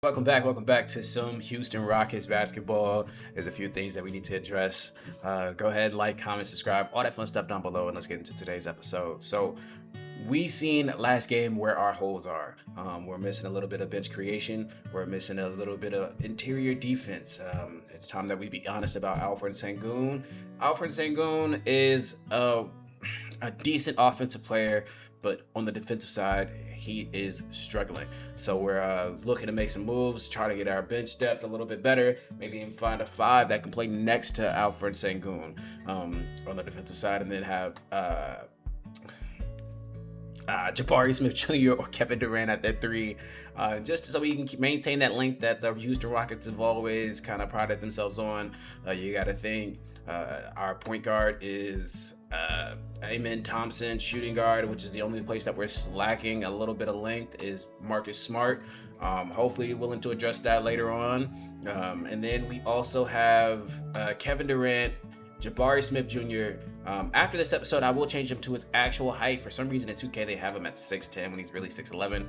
Welcome back to some Houston Rockets basketball. There's a few things that we need to address. Go ahead, like, comment, subscribe, all that fun stuff down below, and let's get into today's episode. So, we seen last game where our holes are. We're missing a little bit of bench creation. We're missing a little bit of interior defense. It's time that we be honest about Alfred Sengun. Alfred Sengun is a decent offensive player, but on the defensive side, he is struggling. So we're looking to make some moves, try to get our bench depth a little bit better, maybe even find a five that can play next to Alfred Sengun on the defensive side, and then have Jabari Smith Jr. or Kevin Durant at that three, just so we can maintain that length that the Houston Rockets have always kind of prided themselves on. You got to think our point guard is Amen Thompson. Shooting guard, which is the only place that we're slacking a little bit of length, is Marcus Smart. Hopefully willing to address that later on. And then we also have Kevin Durant, Jabari Smith Jr. After this episode, I will change him to his actual height. For some reason in 2K, they have him at 6'10" when he's really 6'11".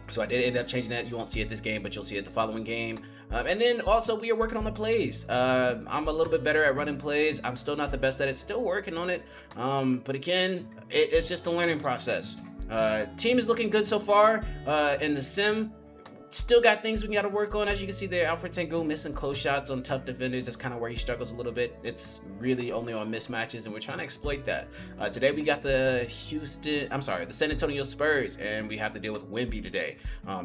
So I did end up changing that. You won't see it this game, but you'll see it the following game. And then also we are working on the plays. I'm a little bit better at running plays. I'm still not the best at it. Still working on it. But again, it's just a learning process. Team is looking good so far in the sim. Still got things we got to work on. As you can see there, Alfred Sengun missing close shots on tough defenders. That's kind of where he struggles a little bit. It's really only on mismatches, and we're trying to exploit that. Today we got the San Antonio Spurs, and we have to deal with Wemby today.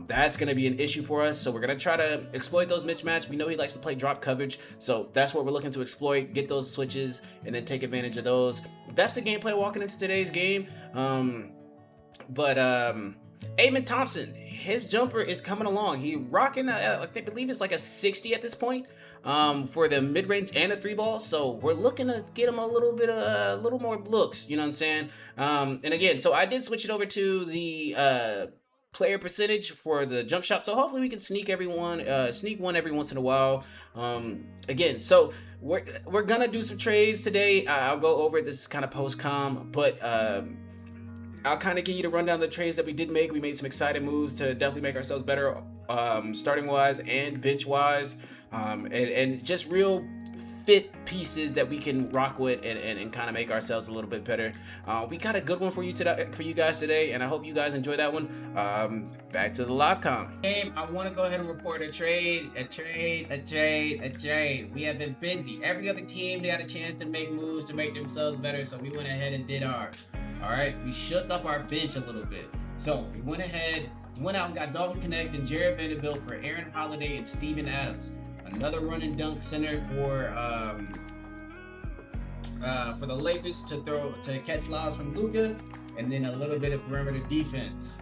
That's going to be an issue for us, so we're going to try to exploit those mismatches. We know he likes to play drop coverage, so that's what we're looking to exploit, get those switches, and then take advantage of those. That's the gameplay walking into today's game. Amen Thompson, his jumper is coming along. He rocking, I believe it's like a 60 at this point for the mid-range and the three ball. So we're looking to get him a little more looks, you know what I'm saying? And again, so I did switch it over to the player percentage for the jump shot. So hopefully we can sneak one every once in a while. Again, so we're gonna do some trades today. I'll go over it. This is kind of post-com, but I'll kind of give you the rundown of the trades that we did make. We made some exciting moves to definitely make ourselves better, starting wise and bench wise, and just real fit pieces that we can rock with and kind of make ourselves a little bit better. We got a good one for you guys today, and I hope you guys enjoy that one. Back to the live com. I want to go ahead and report a trade. We have been busy. Every other team, they had a chance to make moves to make themselves better, so we went ahead and did ours. All right, we shook up our bench a little bit. So we went out and got Dalton Connect and Jared Vanderbilt for Aaron Holiday and Steven Adams. Another run and dunk center for the Lakers to catch lobs from Luka, and then a little bit of perimeter defense.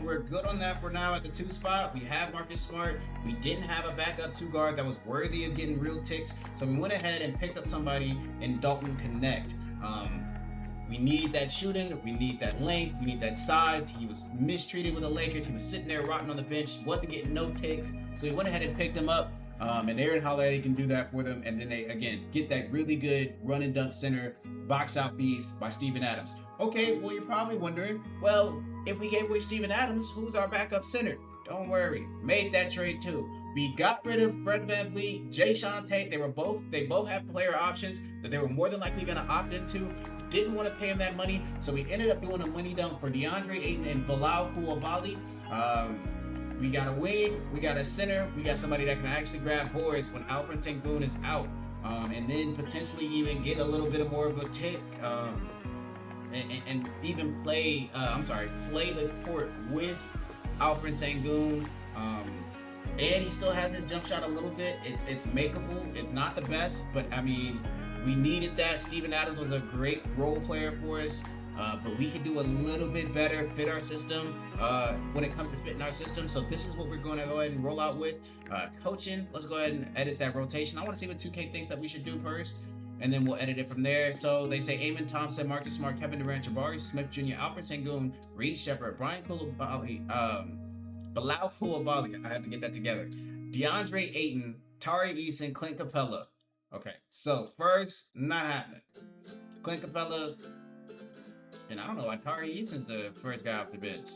We're good on that for now at the 2 spot. We have Marcus Smart. We didn't have a backup 2 guard that was worthy of getting real ticks, so we went ahead and picked up somebody in Dalton Connect. We need that shooting, we need that length, we need that size. He was mistreated with the Lakers. He was sitting there rotting on the bench, wasn't getting no takes. So we went ahead and picked him up. And Aaron Holiday can do that for them. And then they, again, get that really good run and dunk center, box out piece by Steven Adams. Okay, well, you're probably wondering, well, if we gave away Steven Adams, who's our backup center? Don't worry, made that trade too. We got rid of Fred VanVleet, Jay Sean Tate. They both have player options that they were more than likely gonna opt into. Didn't want to pay him that money, so we ended up doing a money dump for DeAndre Ayton and Bilal Coulibaly. We got a wing, we got a center, we got somebody that can actually grab boards when Alfred Sengun is out, and then potentially even get a little bit more of a tick, and even play the court with Alfred Sengun. And he still has his jump shot a little bit. It's makeable. It's not the best, but I mean, we needed that. Steven Adams was a great role player for us, but we could do a little bit better, fit our system when it comes to fitting our system. So this is what we're going to go ahead and roll out with. Coaching, let's go ahead and edit that rotation. I want to see what 2K thinks that we should do first, and then we'll edit it from there. So they say Amen Thompson, Marcus Smart, Kevin Durant, Jabari Smith Jr., Alfred Sengun, Reed Shepard, Brian Coulibaly, Bilal Coulibaly, I have to get that together, DeAndre Ayton, Tari Eason, Clint Capella. Okay, so first, not happening. Clint Capella, and I don't know why Tari Eason's the first guy off the bench.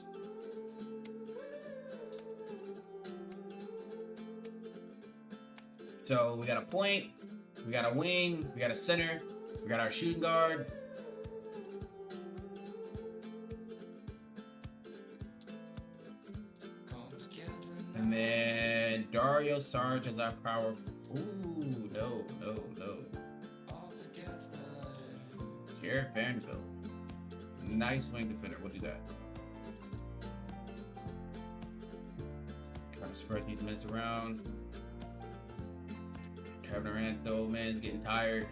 So we got a point, we got a wing, we got a center, we got our shooting guard. And then Dario Sarge as our power. Ooh, no. Jared Vanderbilt. Nice wing defender. We'll do that. Try to spread these minutes around. Kevin Durant, though, man, is getting tired.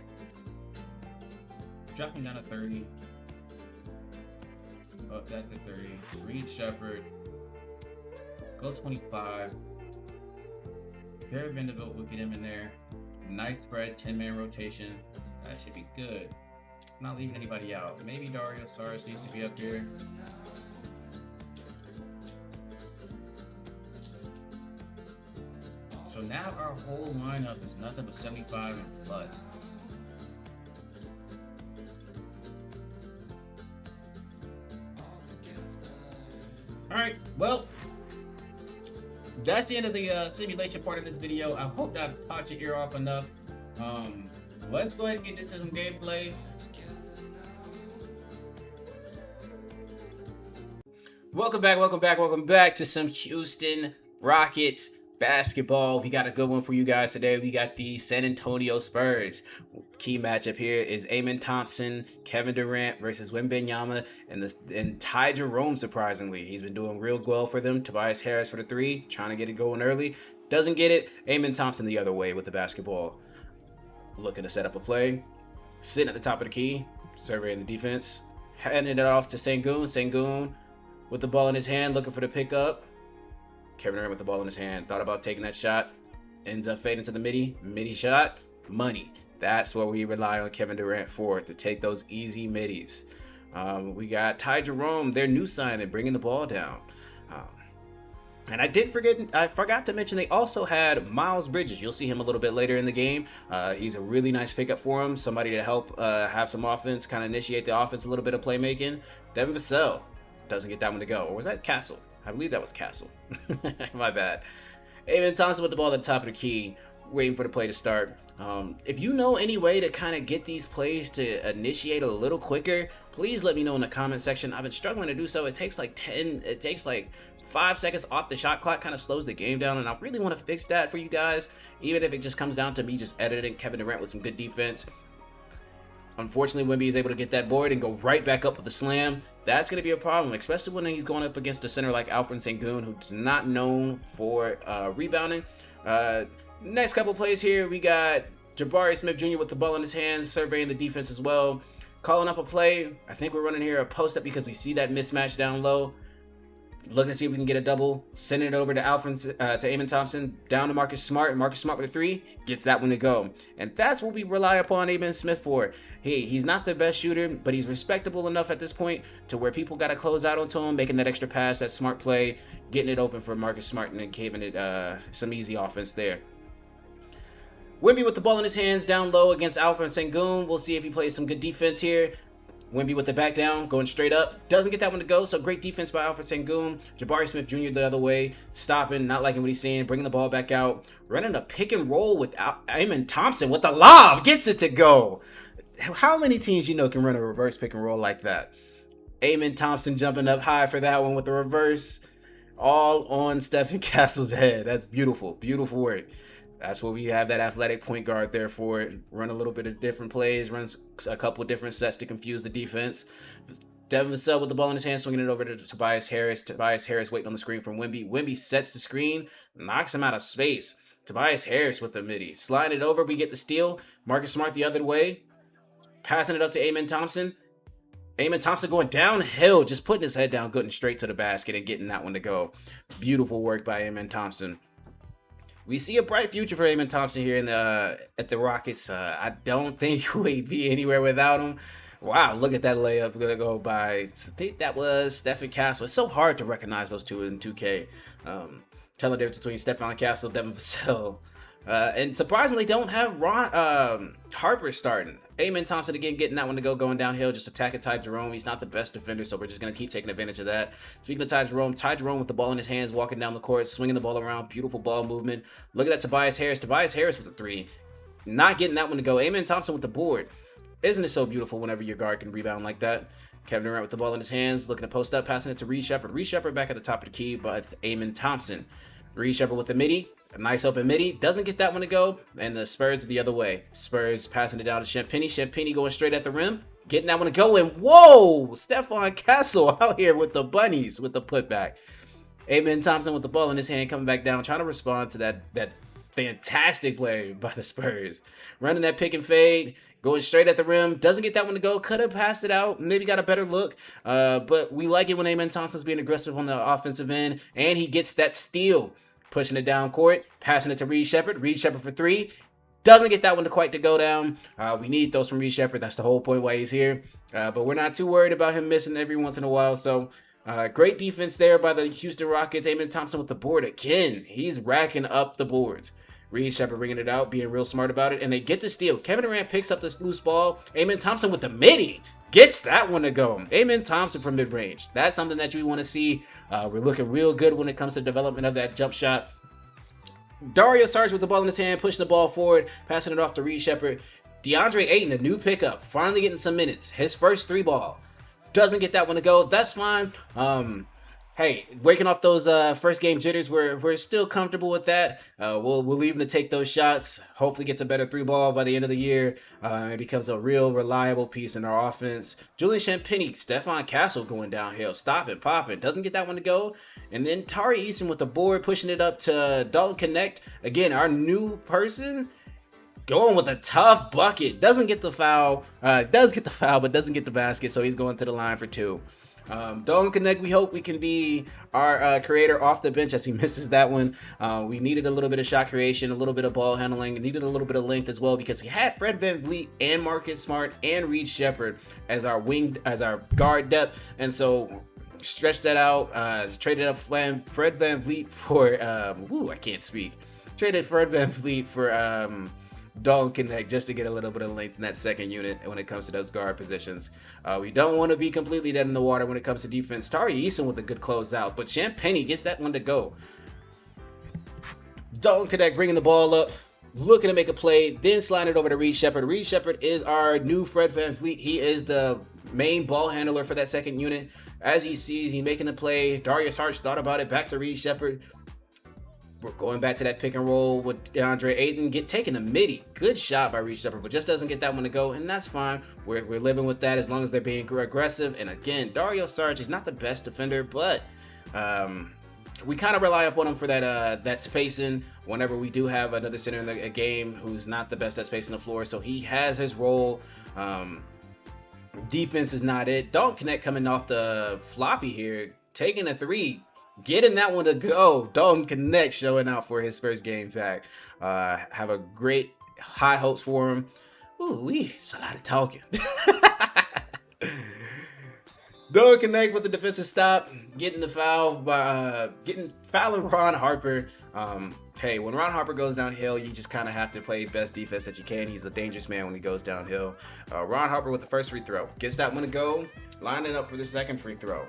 Dropping down to 30. Up that to 30. Reed Shepard. Go 25. Jared Vanderbilt will get him in there. Nice spread, 10-man rotation. That should be good. Not leaving anybody out. Maybe Dario Saric needs to be up here. So now our whole lineup is nothing but 75 and plus. Alright, well, that's the end of the simulation part of this video. I hope that I've taught your ear off enough. Let's go ahead and get into some gameplay. Welcome back to some Houston Rockets basketball. We got a good one for you guys today. We got the San Antonio Spurs. Key matchup here is Amen Thompson, Kevin Durant versus Wembanyama, and Ty Jerome. Surprisingly, he's been doing real well for them. Tobias Harris for the three, trying to get it going early. Doesn't get it. Amen Thompson the other way with the basketball. Looking to set up a play. Sitting at the top of the key, surveying the defense. Handing it off to Sengun. Sengun with the ball in his hand, looking for the pickup. Kevin Durant with the ball in his hand. Thought about taking that shot. Ends up fading to the midi. Midi shot. Money. That's what we rely on Kevin Durant for, to take those easy middies. We got Ty Jerome, their new signing, bringing the ball down. And I forgot to mention they also had Miles Bridges. You'll see him a little bit later in the game. He's a really nice pickup for him. Somebody to help have some offense, kind of initiate the offense, a little bit of playmaking. Devin Vassell doesn't get that one to go. Or was that Castle? I believe that was Castle. My bad. Amen Thompson with the ball at the top of the key, waiting for the play to start. If you know any way to kind of get these plays to initiate a little quicker, please let me know in the comment section. I've been struggling to do so. It takes like 5 seconds off the shot clock, kind of slows the game down, and I really want to fix that for you guys, even if it just comes down to me just editing Kevin Durant with some good defense. Unfortunately, Wemby is able to get that board and go right back up with the slam. That's going to be a problem, especially when he's going up against a center like Alfred Sengun, who's not known for rebounding. Next couple plays here, we got Jabari Smith Jr. with the ball in his hands, surveying the defense as well. Calling up a play. I think we're running here a post-up because we see that mismatch down low. Looking to see if we can get a double. Sending it over to to Amen Thompson. Down to Marcus Smart. Marcus Smart with a three. Gets that one to go. And that's what we rely upon Amen Smith for. Hey, he's not the best shooter, but he's respectable enough at this point to where people got to close out onto him, making that extra pass, that smart play, getting it open for Marcus Smart, and then giving it some easy offense there. Wemby with the ball in his hands down low against Alfred Sengun. We'll see if he plays some good defense here. Wemby with the back down, going straight up. Doesn't get that one to go, so great defense by Alfred Sengun. Jabari Smith Jr. the other way, stopping, not liking what he's seeing, bringing the ball back out. Running a pick and roll with Amen Thompson with the lob. Gets it to go. How many teams you know can run a reverse pick and roll like that? Amen Thompson jumping up high for that one with the reverse. All on Stephen Castle's head. That's beautiful. Beautiful work. That's what we have that athletic point guard there for. Run a little bit of different plays, runs a couple different sets to confuse the defense. Devin Vassell with the ball in his hand, swinging it over to Tobias Harris. Tobias Harris waiting on the screen from Wemby. Wemby sets the screen, knocks him out of space. Tobias Harris with the midi. Sliding it over, we get the steal. Marcus Smart the other way. Passing it up to Amen Thompson. Amen Thompson going downhill, just putting his head down good and straight to the basket and getting that one to go. Beautiful work by Amen Thompson. We see a bright future for Amen Thompson here at the Rockets. I don't think we'd be anywhere without him. Wow, look at that layup. Gonna go by, I think that was Stephen Castle. It's so hard to recognize those two in 2K. Tell the difference between Stephen Castle, Devin Vassell. And surprisingly, don't have Harper starting. Amen Thompson again getting that one to go, going downhill, just attacking Ty Jerome. He's not the best defender, so we're just going to keep taking advantage of that. Speaking of Ty Jerome with the ball in his hands, walking down the court, swinging the ball around, beautiful ball movement. Look at that Tobias Harris with the 3. Not getting that one to go. Amen Thompson with the board. Isn't it so beautiful whenever your guard can rebound like that? Kevin Durant with the ball in his hands, looking to post up, passing it to Reed Sheppard. Reed Sheppard back at the top of the key, but Amen Thompson. Reed Sheppard with the midi. A nice open midi. Doesn't get that one to go. And the Spurs are the other way. Spurs passing it down to Champagnie. Champagnie going straight at the rim. Getting that one to go. And whoa! Stephon Castle out here with the bunnies with the putback. Amen Thompson with the ball in his hand, coming back down, trying to respond to that fantastic play by the Spurs. Running that pick and fade. Going straight at the rim. Doesn't get that one to go. Could have passed it out. Maybe got a better look. But we like it when Amen Thompson's being aggressive on the offensive end. And he gets that steal. Pushing it down court. Passing it to Reed Sheppard. Reed Sheppard for 3. Doesn't get that one to quite to go down. We need those from Reed Sheppard. That's the whole point why he's here. But we're not too worried about him missing every once in a while. So great defense there by the Houston Rockets. Amen Thompson with the board again. He's racking up the boards. Reed Sheppard bringing it out, being real smart about it, and they get the steal. Kevin Durant picks up this loose ball. Amen Thompson with the midi gets that one to go. Amen Thompson from mid-range. That's something that you want to see. We're looking real good when it comes to development of that jump shot. Dario Saric with the ball in his hand, pushing the ball forward, passing it off to Reed Sheppard. DeAndre Ayton, a new pickup, finally getting some minutes. His first 3 ball. Doesn't get that one to go. That's fine. Hey, waking off those first game jitters, we're still comfortable with that. We'll leave him to take those shots. Hopefully gets a better 3 ball by the end of the year. It becomes a real reliable piece in our offense. Julian Champagnie, Stephon Castle going downhill, stopping, popping, doesn't get that one to go. And then Tari Eason with the board, pushing it up to Dalton Connect. Again, our new person going with a tough bucket. Doesn't get the foul. Does get the foul, but doesn't get the basket. So he's going to the line for 2. Dalton Connect, we hope we can be our creator off the bench as he misses that one. We needed a little bit of shot creation, a little bit of ball handling, needed a little bit of length as well because we had Fred VanVleet and Marcus Smart and Reed Sheppard as our guard depth, and so stretched that out. Traded up Fred VanVleet for I can't speak. Traded Fred VanVleet for Dalton Connect just to get a little bit of length in that second unit when it comes to those guard positions. We don't want to be completely dead in the water when it comes to defense. Tari Eason with a good closeout, but Champagnie gets that one to go. Dalton Connect bringing the ball up, looking to make a play, then sliding it over to Reed Sheppard. Reed Sheppard is our new Fred VanVleet. He is the main ball handler for that second unit. As he sees, he's making the play. Darius Harsh thought about it, back to Reed Sheppard. We're going back to that pick and roll with DeAndre Ayton. Taking the midi. Good shot by Reed Sheppard, but just doesn't get that one to go, and that's fine. We're living with that as long as they're being aggressive. And again, Dario Saric is not the best defender, but we kind of rely upon him for that spacing whenever we do have another center in the game who's not the best at spacing the floor. So he has his role. Defense is not it. Dalton Connect coming off the floppy here, taking a 3. Getting that one to go. Dalton Connect showing out for his first game back. Have a great high hopes for him. Ooh, it's a lot of talking. Dalton Connect with the defensive stop, getting the foul by fouling Ron Harper. Hey, when Ron Harper goes downhill, you just kind of have to play best defense that you can. He's a dangerous man when he goes downhill. Ron Harper with the first free throw. Gets that one to go. Lining up for the second free throw.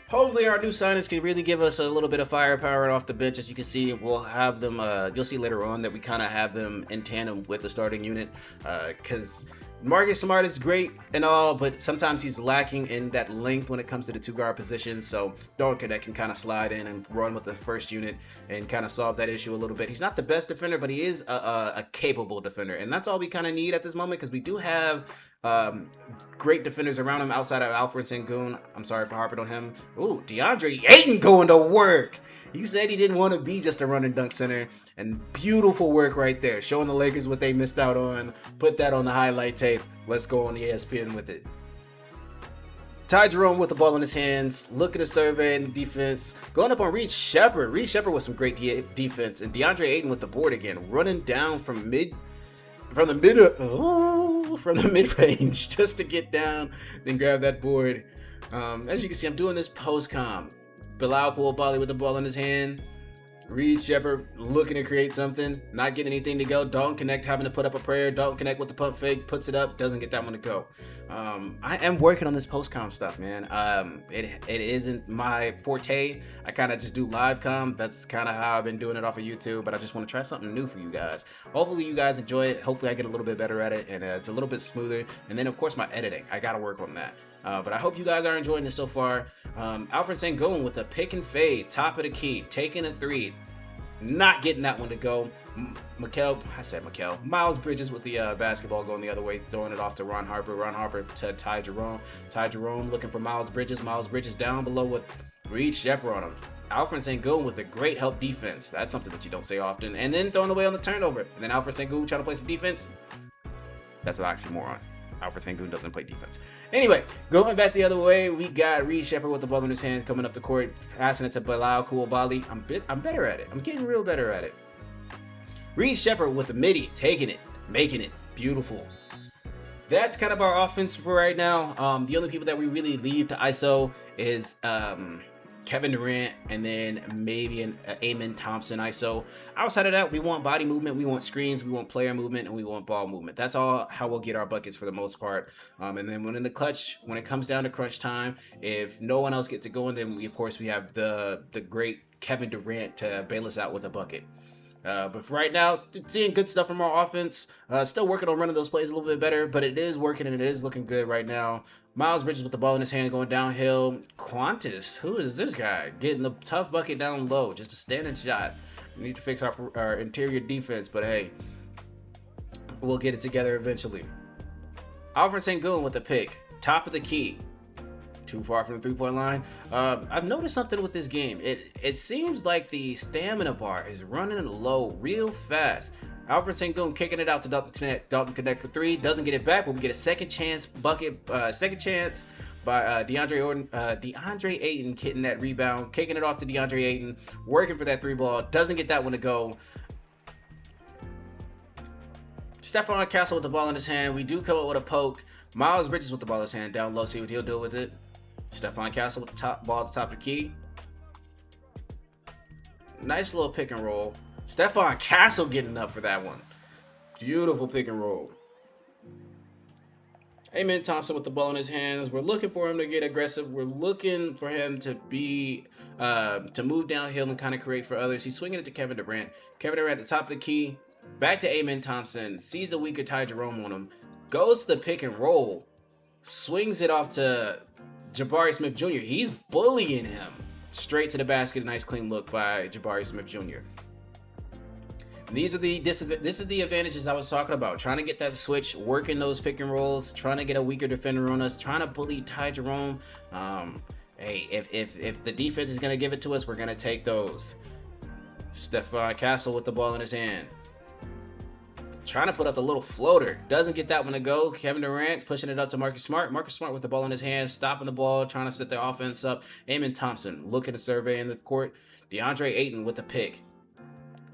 Hopefully our new signings can really give us a little bit of firepower off the bench. As you can see, we'll have them, you'll see later on that we kind of have them in tandem with the starting unit. Because Marcus Smart is great and all, but sometimes he's lacking in that length when it comes to the 2 guard positions. So Dalton Connect can kind of slide in and run with the first unit and kind of solve that issue a little bit. He's not the best defender, but he is a capable defender. And that's all we kind of need at this moment because we do have great defenders around him outside of Alfred Sengun. I'm sorry for harping on him. Ooh, DeAndre Ayton going to work. He said he didn't want to be just a run and dunk center. And beautiful work right there. Showing the Lakers what they missed out on. Put that on the highlight tape. Let's go on the ESPN with it. Ty Jerome with the ball in his hands. Look at the survey and defense. Going up on Reed Sheppard. Reed Sheppard with some great defense. And DeAndre Ayton with the board again. Running down from the mid-range just to get down, then grab that board. As you can see, I'm doing this post-com. Bilal Koulibaly with the ball in his hand. Reed Shepard looking to create something, not getting anything to go. Dalton Connect having to put up a prayer. Dalton Connect with the pump fake, puts it up, doesn't get that one to go. I am working on this post-com stuff, man. It isn't my forte. I kind of just do live com. That's kind of how I've been doing it off of YouTube, but I just want to try something new for you guys. Hopefully you guys enjoy it. Hopefully I get a little bit better at it, and it's a little bit smoother. And then, of course, my editing. I got to work on that. But I hope you guys are enjoying this so far. Alfred Sengun with a pick and fade, top of the key, taking a three, not getting that one to go. Miles Bridges with the basketball going the other way, throwing it off to Ron Harper. Ron Harper to Ty Jerome. Ty Jerome looking for Miles Bridges. Miles Bridges down below with Reed Shepard on him. Alfred Sengun with a great help defense. That's something that you don't say often. And then throwing away on the turnover. And then Alfred Sengun trying to play some defense. That's an oxymoron. Alfred Sengun doesn't play defense. Anyway, going back the other way, we got Reed Shepard with the ball in his hand coming up the court, passing it to Bilal Koulibaly. I'm better at it. I'm getting real better at it. Reed Shepard with the midi, taking it, making it beautiful. That's kind of our offense for right now. The only people that we really leave to ISO is Kevin Durant, and then maybe an Amen Thompson ISO. Outside of that, we want body movement, we want screens, we want player movement, and we want ball movement. That's all how we'll get our buckets for the most part. And then when in the clutch, when it comes down to crunch time, if no one else gets it going, then we have the great Kevin Durant to bail us out with a bucket. But for right now, seeing good stuff from our offense. Still working on running those plays a little bit better, but it is working and it is looking good right now. Miles Bridges with the ball in his hand going downhill. Qantas, who is this guy? Getting the tough bucket down low, just a standing shot. We need to fix our interior defense, but hey, we'll get it together eventually. Alfred Sengun with the pick, top of the key. Too far from the three-point line. I've noticed something with this game. It seems like the stamina bar is running low real fast. Alfred Sengun kicking it out to Dalton Connect for three. Doesn't get it back, but we get a second chance bucket. Second chance by DeAndre Ayton getting that rebound, kicking it off to DeAndre Ayton, working for that three ball. Doesn't get that one to go. Stephon Castle with the ball in his hand. We do come up with a poke. Miles Bridges with the ball in his hand down low. See what he'll do with it. Stephon Castle with the ball at the top of the key. Nice little pick and roll. Stephon Castle getting up for that one. Beautiful pick and roll. Amen Thompson with the ball in his hands. We're looking for him to get aggressive. We're looking for him to be to move downhill and kind of create for others. He's swinging it to Kevin Durant. Kevin Durant at the top of the key. Back to Amen Thompson. Sees a weaker Ty Jerome on him. Goes to the pick and roll. Swings it off to Jabari Smith Jr. He's bullying him. Straight to the basket. A nice clean look by Jabari Smith Jr. This is the advantages I was talking about. Trying to get that switch, working those pick and rolls, trying to get a weaker defender on us, trying to bully Ty Jerome. Hey, if the defense is gonna give it to us, we're gonna take those. Stephon Castle with the ball in his hand. Trying to put up a little floater. Doesn't get that one to go. Kevin Durant pushing it up to Marcus Smart. Marcus Smart with the ball in his hand, stopping the ball, trying to set their offense up. Amen Thompson looking to survey in the court. DeAndre Ayton with the pick.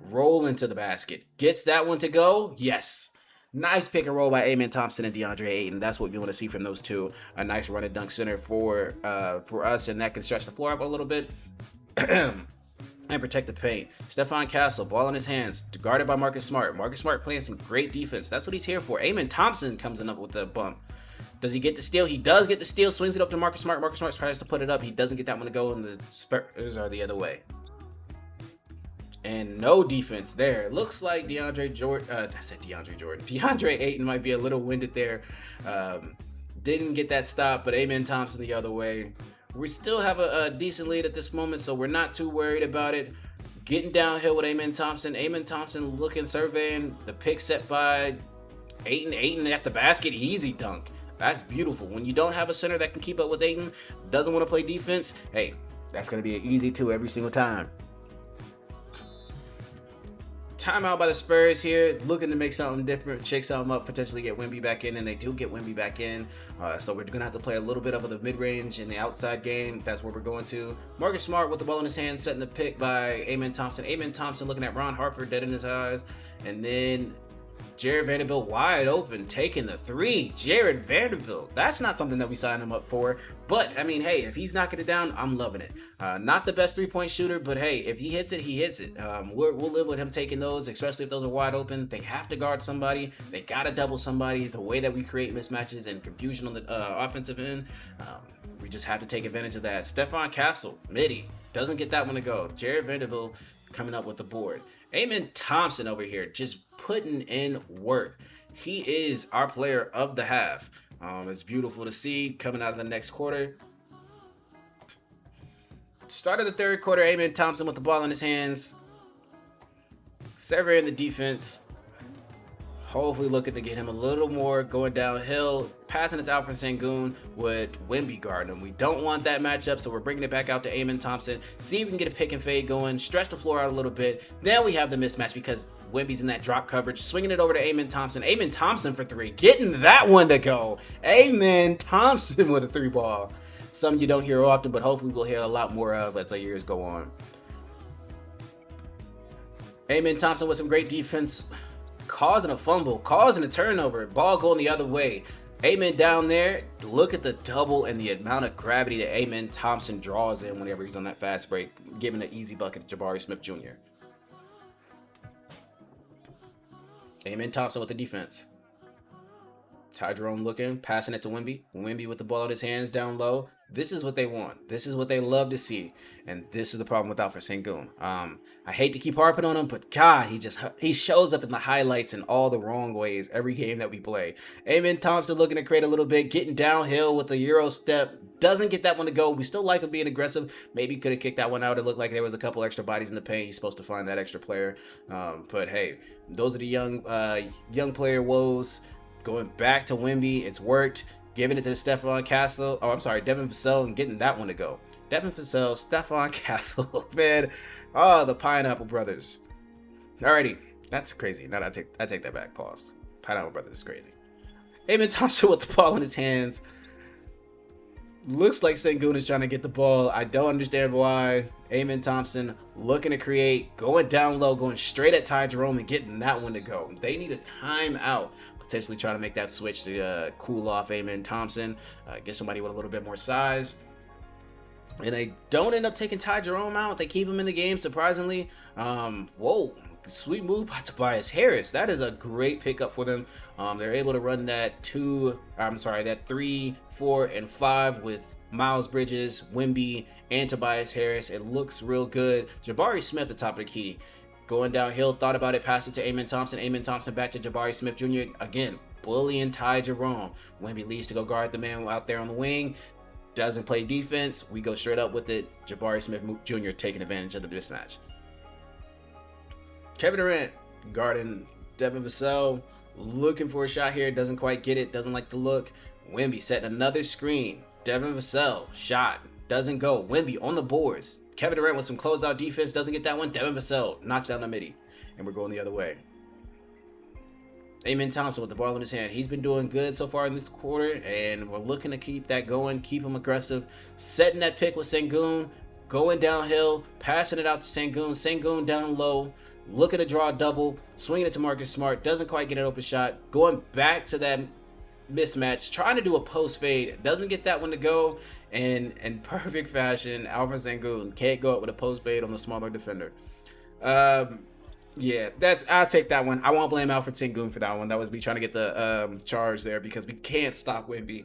Roll into the basket. Gets that one to go. Yes. Nice pick and roll by Amen Thompson and DeAndre Ayton. That's what we want to see from those two. A nice run and dunk center for us, and that can stretch the floor up a little bit. And protect the paint. Stephon Castle, ball in his hands, guarded by Marcus Smart. Marcus Smart playing some great defense. That's what he's here for. Amen Thompson comes in up with the bump. Does he get the steal? He does get the steal. Swings it up to Marcus Smart. Marcus Smart tries to put it up. He doesn't get that one to go, and the Spurs are the other way. And no defense there. Looks like DeAndre Ayton might be a little winded there. Didn't get that stop, but Amen Thompson the other way. We still have a decent lead at this moment, so we're not too worried about it. Getting downhill with Amen Thompson. Amen Thompson looking, surveying. The pick set by Ayton. Ayton at the basket. Easy dunk. That's beautiful. When you don't have a center that can keep up with Ayton, doesn't want to play defense, hey, that's going to be an easy two every single time. Timeout by the Spurs here, looking to make something different, shake something up, potentially get Wemby back in, and they do get Wemby back in. So we're going to have to play a little bit of the mid-range and the outside game. That's where we're going to. Marcus Smart with the ball in his hand, setting the pick by Amen Thompson. Amen Thompson looking at Ron Harper, dead in his eyes. And then Jared Vanderbilt wide open, taking the three. Jared Vanderbilt. That's not something that we signed him up for. But, I mean, hey, if he's knocking it down, I'm loving it. Not the best three-point shooter, but hey, if he hits it, he hits it. We'll live with him taking those, especially if those are wide open. They have to guard somebody. They got to double somebody. The way that we create mismatches and confusion on the offensive end, we just have to take advantage of that. Stephon Castle, midi, doesn't get that one to go. Jared Vanderbilt coming up with the board. Amen Thompson over here just putting in work. He is our player of the half. It's beautiful to see coming out of the next quarter. Start of the third quarter, Amen Thompson with the ball in his hands. Sever in the defense. Hopefully looking to get him a little more going downhill. Passing it to Alfred Sengun with Wemby guarding him. We don't want that matchup, so we're bringing it back out to Amen Thompson. See if we can get a pick and fade going. Stretch the floor out a little bit. Then we have the mismatch because Wemby's in that drop coverage. Swinging it over to Amen Thompson. Amen Thompson for three. Getting that one to go. Amen Thompson with a three ball. Something you don't hear often, but hopefully we'll hear a lot more of as the years go on. Amen Thompson with some great defense. Causing a fumble, causing a turnover, ball going the other way. Amen down there. Look at the double and the amount of gravity that Amen Thompson draws in whenever he's on that fast break, giving an easy bucket to Jabari Smith Jr. Amen Thompson with the defense. Ty Jerome looking, passing it to Wemby. Wemby with the ball in his hands down low. This is what they want. This is what they love to see. And this is the problem with Alfred Sengun. I hate to keep harping on him, but God, he shows up in the highlights in all the wrong ways every game that we play. Amen Thompson looking to create a little bit, getting downhill with the Euro step. Doesn't get that one to go. We still like him being aggressive. Maybe could have kicked that one out. It looked like there was a couple extra bodies in the paint. He's supposed to find that extra player. But hey, those are the young player woes. Going back to Wemby, it's worked. Giving it to Stephon Castle. Oh, I'm sorry, Devin Vassell, and getting that one to go. Devin Vassell, Stephon Castle, man. Oh, the Pineapple Brothers. Alrighty, that's crazy. Now I take that back. Pause. Pineapple Brothers is crazy. Amen Thompson with the ball in his hands. Looks like Sengun is trying to get the ball. I don't understand why. Amen Thompson looking to create, going down low, going straight at Ty Jerome and getting that one to go. They need a timeout. Potentially trying to make that switch to cool off Amen Thompson, get somebody with a little bit more size. And they don't end up taking Ty Jerome out. They keep him in the game, surprisingly. Whoa, sweet move by Tobias Harris. That is a great pickup for them. They're able to run that 3, 4, and 5 with Miles Bridges, Wemby, and Tobias Harris. It looks real good. Jabari Smith at the top of the key. Going downhill, thought about it, passed it to Amen Thompson. Amen Thompson back to Jabari Smith Jr. Again, bullying Ty Jerome. Wemby leaves to go guard the man out there on the wing. Doesn't play defense. We go straight up with it. Jabari Smith Jr. taking advantage of the mismatch. Kevin Durant guarding Devin Vassell. Looking for a shot here. Doesn't quite get it. Doesn't like the look. Wemby setting another screen. Devin Vassell shot. Doesn't go. Wemby on the boards. Kevin Durant with some closeout defense, doesn't get that one. Devin Vassell knocks down the midi, and we're going the other way. Amen Thompson with the ball in his hand. He's been doing good so far in this quarter, and we're looking to keep that going, keep him aggressive. Setting that pick with Sengun, going downhill, passing it out to Sengun. Sengun down low, looking to draw a double, swinging it to Marcus Smart, doesn't quite get an open shot. Going back to that mismatch, trying to do a post fade, doesn't get that one to go. And in perfect fashion, Alfred Sengun can't go up with a post fade on the smaller defender. Yeah, I'll take that one. I won't blame Alfred Sengun for that one. That was me trying to get the charge there because we can't stop Wemby.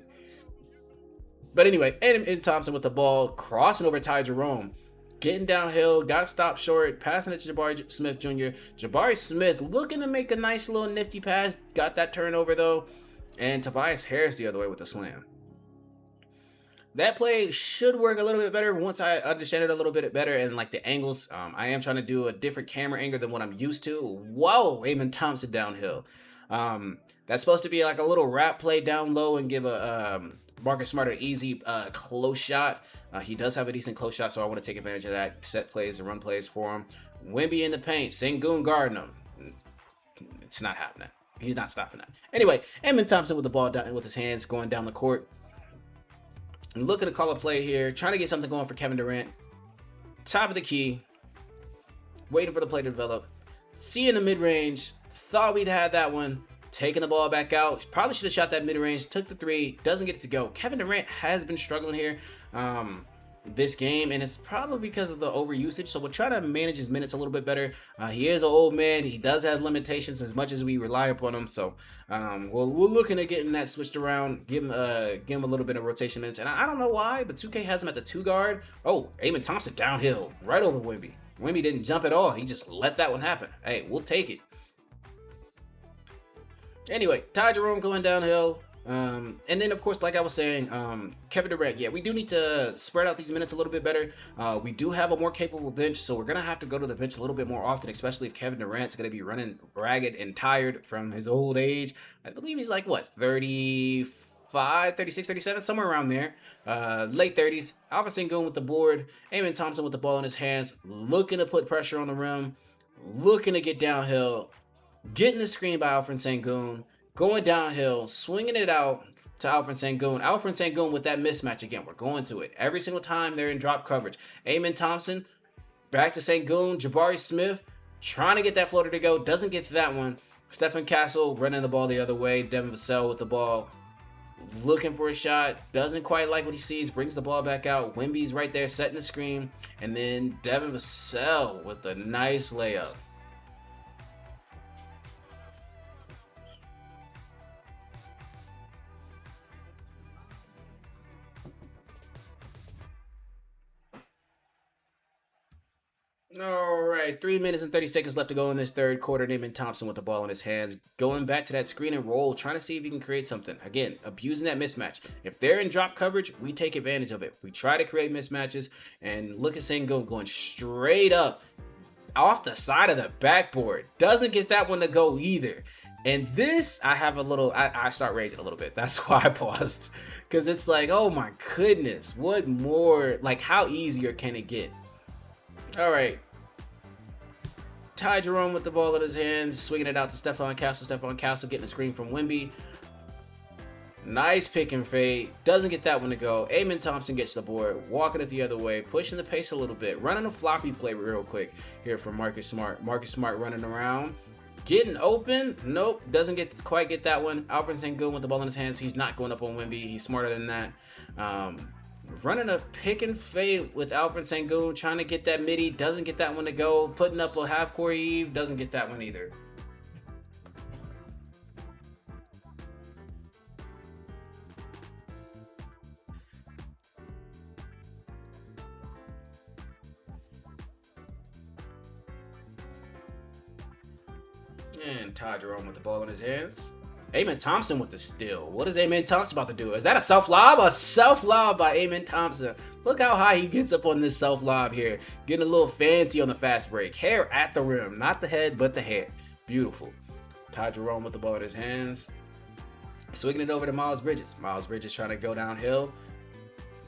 But anyway, and Thompson with the ball, crossing over Ty Jerome, getting downhill, got stopped short, passing it to Jabari Smith Jr. Jabari Smith looking to make a nice little nifty pass, got that turnover though, and Tobias Harris the other way with the slam. That play should work a little bit better once I understand it a little bit better and like the angles. I am trying to do a different camera angle than what I'm used to. Whoa, Amen Thompson downhill. That's supposed to be like a little wrap play down low and give a Marcus Smart an easy close shot. He does have a decent close shot, so I want to take advantage of that. Set plays and run plays for him. Wemby in the paint, Sengun guarding him. It's not happening. He's not stopping that. Anyway, Amen Thompson with the ball down with his hands going down the court. Looking to call a play here, trying to get something going for Kevin Durant. Top of the key, waiting for the play to develop. Seeing the mid-range, Thought we'd had that one. Taking the ball back out. Probably should have shot that mid-range. Took the three. Doesn't get it to go. Kevin Durant has been struggling here this game, and it's probably because of the overusage. So we'll try to manage his minutes a little bit better. He is an old man. He does have limitations as much as we rely upon him. So we're looking at getting that switched around. Give him a little bit of rotation minutes. And I don't know why, but 2K has him at the 2 guard. Oh, Amen Thompson downhill right over Wemby. Wemby didn't jump at all. He just let that one happen. Hey, we'll take it. Anyway, Ty Jerome going downhill. And then, of course, like I was saying, Kevin Durant, yeah, we do need to spread out these minutes a little bit better. We do have a more capable bench, so we're going to have to go to the bench a little bit more often, especially if Kevin Durant's going to be running ragged and tired from his old age. I believe he's like, what, 35, 36, 37, somewhere around there. Late 30s. Alpha Sengun with the board. Amen Thompson with the ball in his hands, looking to put pressure on the rim, looking to get downhill. Getting the screen by Alfred Sengun, going downhill, swinging it out to Alfred Sengun. Alfred Sengun with that mismatch again. We're going to it. Every single time they're in drop coverage. Amen Thompson, back to Sengun. Jabari Smith trying to get that floater to go. Doesn't get to that one. Stephen Castle running the ball the other way. Devin Vassell with the ball. Looking for a shot. Doesn't quite like what he sees. Brings the ball back out. Wemby's right there setting the screen. And then Devin Vassell with a nice layup. All right, 3 minutes and 30 seconds left to go in this third quarter. Amen Thompson with the ball in his hands, going back to that screen and roll, trying to see if he can create something. Again, abusing that mismatch. If they're in drop coverage, we take advantage of it. We try to create mismatches, and look at Sengun going straight up off the side of the backboard. Doesn't get that one to go either. And this, I have a little, I start raging a little bit. That's why I paused. Because it's like, oh my goodness, what more, like how easier can it get? All right. Ty Jerome with the ball in his hands, swinging it out to Stephon Castle. Stephon Castle getting a screen from Wemby. Nice pick and fade. Doesn't get that one to go. Amen Thompson gets the board, walking it the other way, pushing the pace a little bit, running a floppy play real quick here for Marcus Smart. Marcus Smart running around, getting open. Nope, doesn't quite get that one. Alfred Sengun with the ball in his hands. He's not going up on Wemby. He's smarter than that. Running a pick and fade with Alfred Sengun, trying to get that midi, doesn't get that one to go. Putting up a half-court heave, doesn't get that one either. And Ty Jerome with the ball in his hands. Amen Thompson with the steal. What is Amen Thompson about to do? Is that a self-lob? A self-lob by Amen Thompson. Look how high he gets up on this self-lob here. Getting a little fancy on the fast break. Hair at the rim. Not the head, but the hair. Beautiful. Ty Jerome with the ball in his hands. Swinging it over to Miles Bridges. Miles Bridges trying to go downhill.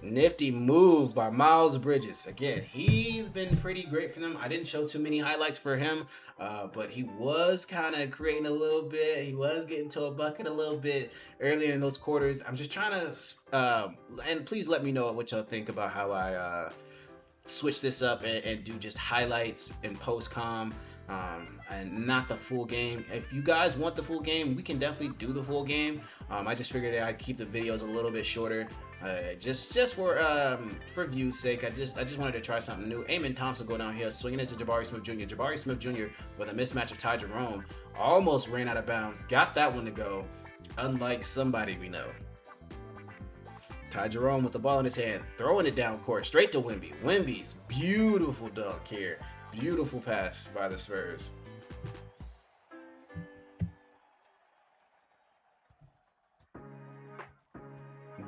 Nifty move by Miles Bridges. Again, he's been pretty great for them. I didn't show too many highlights for him, but he was kind of creating a little bit. He was getting to a bucket a little bit earlier in those quarters. I'm just trying to, and please let me know what y'all think about how I switch this up and do just highlights and post-com. And not the full game. If you guys want the full game, we can definitely do the full game. I just figured that I'd keep the videos a little bit shorter. Just for view's sake. I just wanted to try something new. Amen Thompson go down here, swinging it to Jabari Smith Jr. Jabari Smith Jr. with a mismatch of Ty Jerome, almost ran out of bounds. Got that one to go, unlike somebody we know. Ty Jerome with the ball in his hand, throwing it down court, straight to Wemby. Wemby's beautiful dunk here. Beautiful pass by the Spurs.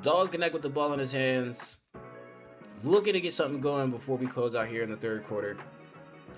Dog Connect with the ball in his hands. Looking to get something going before we close out here in the third quarter.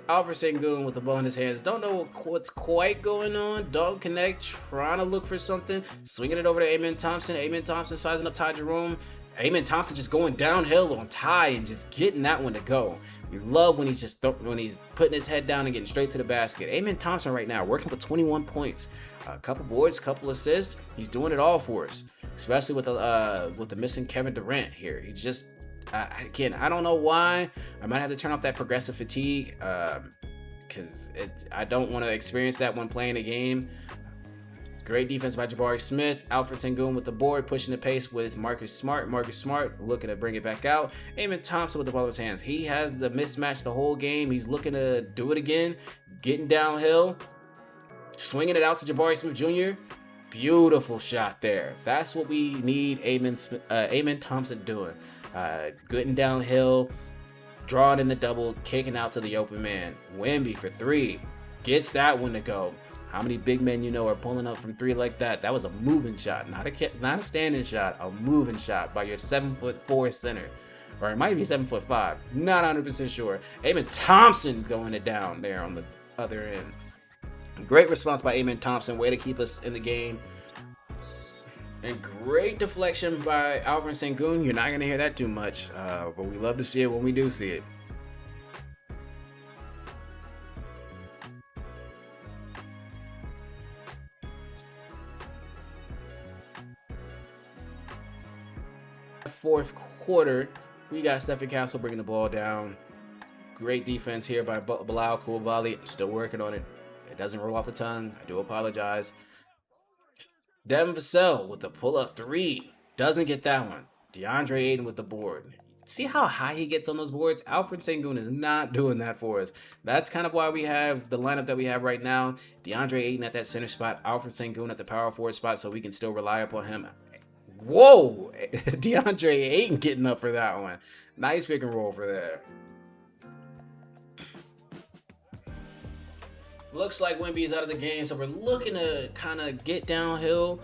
Alfred Sengun with the ball in his hands. Don't know what's quite going on. Dog Connect trying to look for something. Swinging it over to Amen Thompson. Amen Thompson sizing up Ty Jerome. Amen Thompson just going downhill on Ty and just getting that one to go. We love when he's when he's putting his head down and getting straight to the basket. Amen Thompson right now working with 21 points, a couple boards, a couple assists. He's doing it all for us, especially with the missing Kevin Durant here. He's just again, I don't know why. I might have to turn off that progressive fatigue. because I don't want to experience that when playing a game. Great defense by Jabari Smith. Alfred Sengun with the board, pushing the pace with Marcus Smart. Marcus Smart looking to bring it back out. Amen Thompson with the ball in his hands. He has the mismatch the whole game. He's looking to do it again. Getting downhill. Swinging it out to Jabari Smith Jr. Beautiful shot there. That's what we need Amen Thompson doing. Getting downhill. Drawing in the double. Kicking out to the open man. Wemby for 3. Gets that one to go. How many big men you know are pulling up from 3 like that? That was a moving shot, not a standing shot, a moving shot by your 7'4" center, or it might be 7'5". Not 100% sure. Amen Thompson going it down there on the other end. Great response by Amen Thompson. Way to keep us in the game. And great deflection by Alfred Sengun. You're not gonna hear that too much, but we love to see it when we do see it. Fourth quarter, we got Stephen Castle bringing the ball down. Great defense here by Bilal Coulibaly. I'm still working on it. It doesn't roll off the tongue. I do apologize. Devin Vassell with the pull-up 3. Doesn't get that one. DeAndre Ayton with the board. See how high he gets on those boards? Alfred Sengun is not doing that for us. That's kind of why we have the lineup that we have right now. DeAndre Ayton at that center spot. Alfred Sengun at the power forward spot, so we can still rely upon him. Whoa! DeAndre Ayton getting up for that one. Nice pick and roll for there. Looks like Wemby's out of the game, so we're looking to kind of get downhill,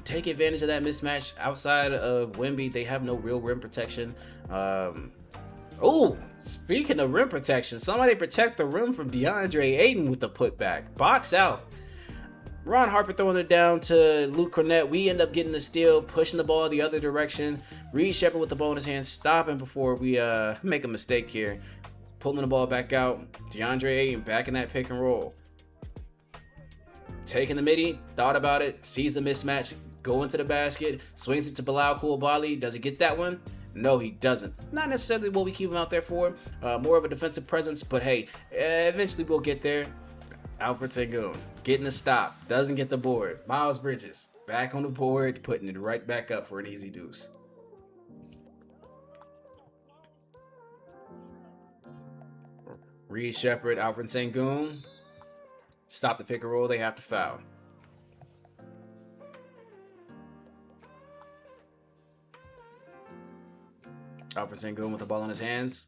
take advantage of that mismatch. Outside of Wemby, they have no real rim protection. Oh, speaking of rim protection, somebody protect the rim from DeAndre Ayton with the putback. Box out. Ron Harper throwing it down to Luke Cornett. We end up getting the steal, pushing the ball the other direction. Reed Sheppard with the ball in his hand, stopping before we make a mistake here. Pulling the ball back out. DeAndre Ayton back in that pick and roll. Taking the midi, thought about it, sees the mismatch, going to the basket, swings it to Bilal Coulibaly. Does he get that one? No, he doesn't. Not necessarily what we keep him out there for. More of a defensive presence, but hey, eventually we'll get there. Alfred Sengun getting a stop, doesn't get the board. Miles Bridges back on the board, putting it right back up for an easy deuce. Reed Sheppard, Alfred Sengun. Stop the pick and roll, they have to foul. Alfred Sengun with the ball in his hands.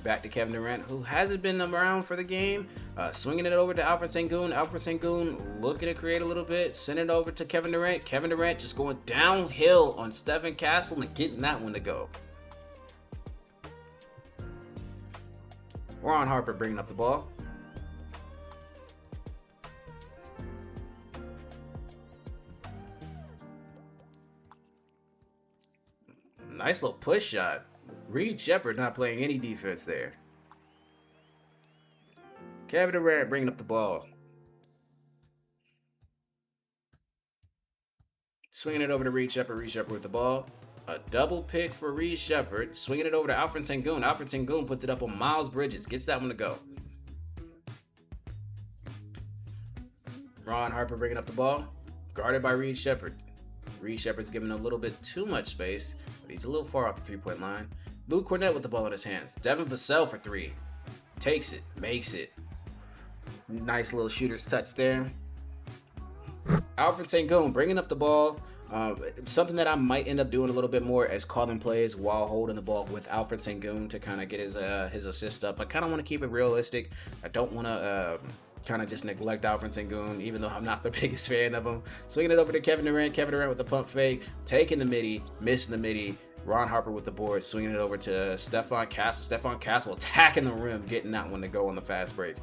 Back to Kevin Durant, who hasn't been around for the game. Swinging it over to Alfred Sengun. Alfred Sengun looking to create a little bit. Send it over to Kevin Durant. Kevin Durant just going downhill on Stephen Castle and getting that one to go. Ron Harper bringing up the ball. Nice little push shot. Reed Sheppard not playing any defense there. Kevin Durant bringing up the ball. Swinging it over to Reed Sheppard. Reed Sheppard with the ball. A double pick for Reed Sheppard. Swinging it over to Alfred Sengun. Alfred Sengun puts it up on Miles Bridges. Gets that one to go. Ron Harper bringing up the ball. Guarded by Reed Sheppard. Reed Sheppard's giving a little bit too much space, but he's a little far off the three-point line. Luke Cornett with the ball in his hands. Devin Vassell for 3. Takes it. Makes it. Nice little shooter's touch there. Alfred Sengun bringing up the ball. Something that I might end up doing a little bit more is calling plays while holding the ball with Alfred Sengun to kind of get his assist up. I kind of want to keep it realistic. I don't want to kind of just neglect Alfred Sengun, even though I'm not the biggest fan of him. Swinging it over to Kevin Durant. Kevin Durant with the pump fake. Taking the midi. Missing the midi. Ron Harper with the board, swinging it over to Stephon Castle. Stephon Castle attacking the rim, getting that one to go on the fast break.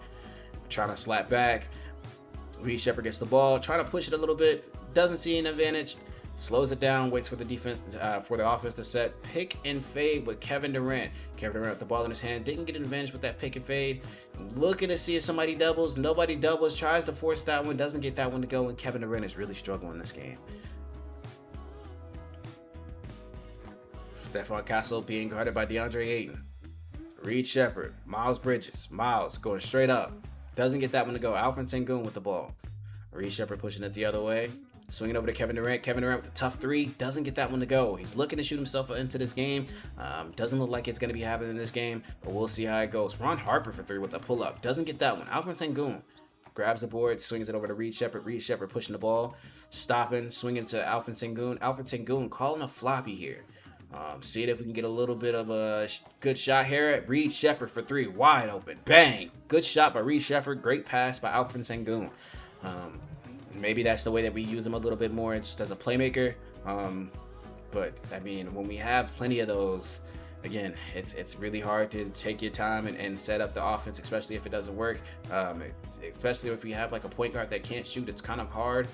Trying to slap back. Reed Sheppard gets the ball, trying to push it a little bit. Doesn't see an advantage. Slows it down, waits for the defense, for the offense to set. Pick and fade with Kevin Durant. Kevin Durant with the ball in his hand. Didn't get an advantage with that pick and fade. Looking to see if somebody doubles. Nobody doubles. Tries to force that one. Doesn't get that one to go. And Kevin Durant is really struggling in this game. Stephon Castle being guarded by DeAndre Ayton. Reed Shepard, Miles Bridges, Miles going straight up. Doesn't get that one to go. Alfred Sengun with the ball. Reed Shepard pushing it the other way. Swinging over to Kevin Durant. Kevin Durant with the tough three. Doesn't get that one to go. He's looking to shoot himself into this game. Doesn't look like it's going to be happening in this game, but we'll see how it goes. Ron Harper for three with a pull-up. Doesn't get that one. Alfred Sengun grabs the board, swings it over to Reed Shepard. Reed Shepard pushing the ball. Stopping, swinging to Alfred Sengun. Alfred Sengun calling a floppy here. Seeing if we can get a little bit of a good shot here. Reed Shepard for three. Wide open. Bang. Good shot by Reed Shepard. Great pass by Alfred Sengun. Maybe that's the way that we use him a little bit more just as a playmaker. But I mean, when we have plenty of those, again, it's really hard to take your time and set up the offense, especially if it doesn't work. Especially if we have like a point guard that can't shoot, it's kind of hard.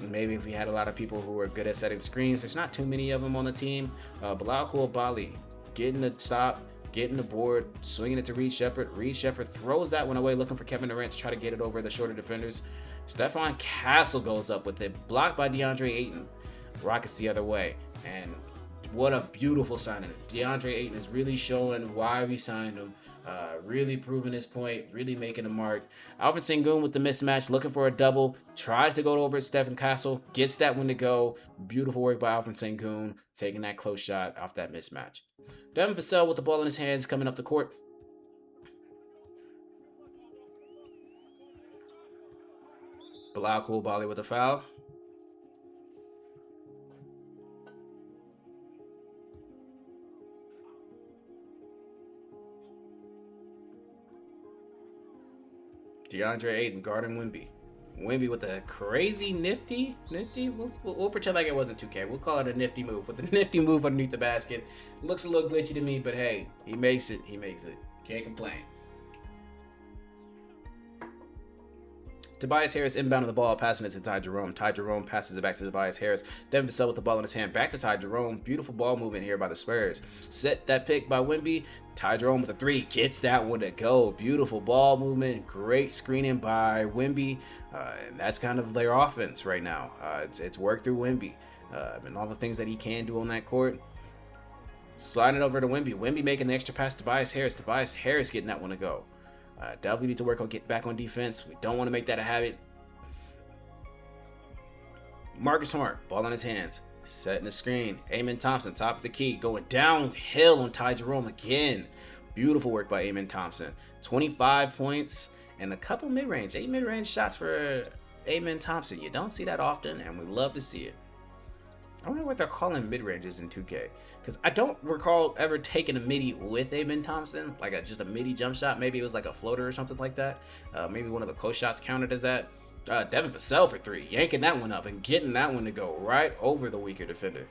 Maybe if we had a lot of people who are good at setting screens, there's not too many of them on the team. Bilal Coulibaly getting the stop, getting the board, swinging it to Reed Shepard. Reed Shepard throws that one away, looking for Kevin Durant to try to get it over the shorter defenders. Stephon Castle goes up with it, blocked by DeAndre Ayton. Rockets the other way, and what a beautiful signing. DeAndre Ayton is really showing why we signed him. Really proving his point, really making a mark. Alfred Sengun with the mismatch, looking for a double, tries to go over at Stephon Castle, gets that one to go. Beautiful work by Alfred Sengun, taking that close shot off that mismatch. Devin Vassell with the ball in his hands, coming up the court. Bilal Coulibaly with a foul. DeAndre Ayton guarding Wemby. Wemby with a crazy nifty. We'll pretend like it wasn't 2K. We'll call it a nifty move. With a nifty move underneath the basket. Looks a little glitchy to me, but hey, he makes it. Can't complain. Tobias Harris inbounding the ball, passing it to Ty Jerome. Ty Jerome passes it back to Tobias Harris. Devin Vassell with the ball in his hand. Back to Ty Jerome. Beautiful ball movement here by the Spurs. Set that pick by Wemby. Ty Jerome with a three. Gets that one to go. Beautiful ball movement. Great screening by Wemby. And that's kind of their offense right now. It's work through Wemby. And all the things that he can do on that court. Sliding it over to Wemby. Wemby making the extra pass to Tobias Harris. Tobias Harris getting that one to go. Definitely need to work on getting back on defense. We don't want to make that a habit. Marcus Smart, ball in his hands. Setting the screen. Amen Thompson, top of the key. Going downhill on Ty Jerome again. Beautiful work by Amen Thompson. 25 points and a couple mid-range. 8 mid-range shots for Amen Thompson. You don't see that often, and we love to see it. I wonder what they're calling mid-ranges in 2K. Because I don't recall ever taking a midi with Amen Thompson. Like just a midi jump shot. Maybe it was like a floater or something like that. Maybe one of the close shots counted as that. Devin Vassell for three. Yanking that one up and getting that one to go right over the weaker defender.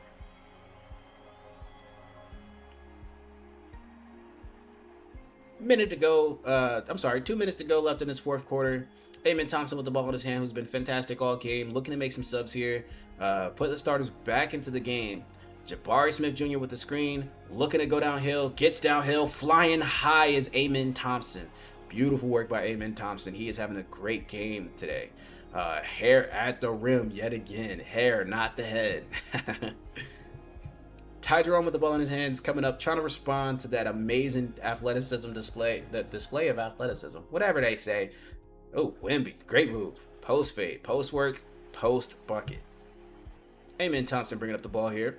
Minute to go. 2 minutes to go left in this fourth quarter. Amen Thompson with the ball in his hand, who's been fantastic all game. Looking to make some subs here. Put the starters back into the game. Jabari Smith Jr. with the screen. Looking to go downhill. Gets downhill. Flying high is Amen Thompson. Beautiful work by Amen Thompson. He is having a great game today. Hair at the rim yet again. Hair, not the head. Ty Jerome with the ball in his hands, coming up, trying to respond to that amazing athleticism display. The display of athleticism. Whatever they say. Oh, Wemby. Great move. Post fade. Post work. Post bucket. Amen Thompson bringing up the ball here.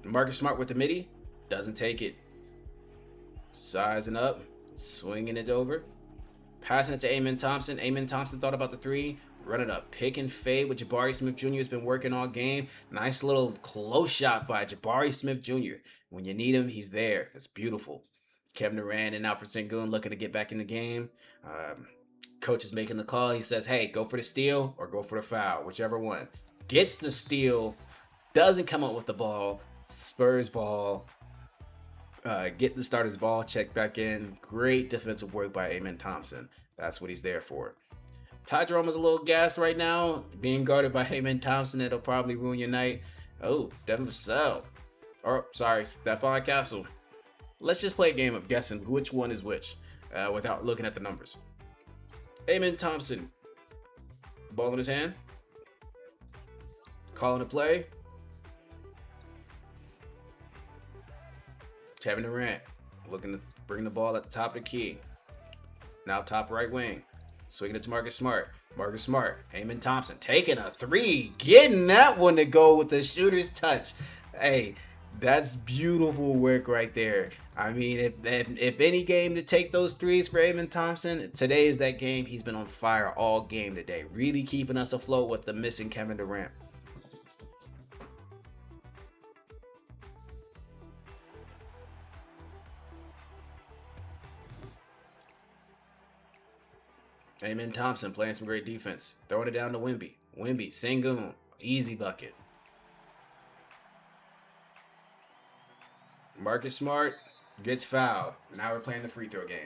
Marcus Smart with the midi. Doesn't take it. Sizing up. Swinging it over. Passing it to Amen Thompson. Amen Thompson thought about the three. Running up. Pick and fade with Jabari Smith Jr. has been working all game. Nice little close shot by Jabari Smith Jr. When you need him, he's there. That's beautiful. Kevin Durant and Alfred Sengun looking to get back in the game. Coach is making the call. He says, hey, go for the steal or go for the foul. Whichever one. Gets the steal. Doesn't come up with the ball. Spurs ball. Get the starter's ball. Check back in. Great defensive work by Amen Thompson. That's what he's there for. Ty Jerome is a little gassed right now. Being guarded by Amen Thompson, it'll probably ruin your night. Oh, Devin Vassell. Or, sorry, Stephon Castle. Let's just play a game of guessing which one is which without looking at the numbers. Amen Thompson. Ball in his hand. Calling a play. Kevin Durant looking to bring the ball at the top of the key. Now top right wing. Swinging it to Marcus Smart. Marcus Smart. Amen Thompson taking a three. Getting that one to go with the shooter's touch. Hey, that's beautiful work right there. I mean, if any game to take those threes for Amen Thompson, today is that game. He's been on fire all game today. Really keeping us afloat with the missing Kevin Durant. Amen Thompson playing some great defense. Throwing it down to Wemby. Wemby, Sengun, easy bucket. Marcus Smart gets fouled. Now we're playing the free throw game.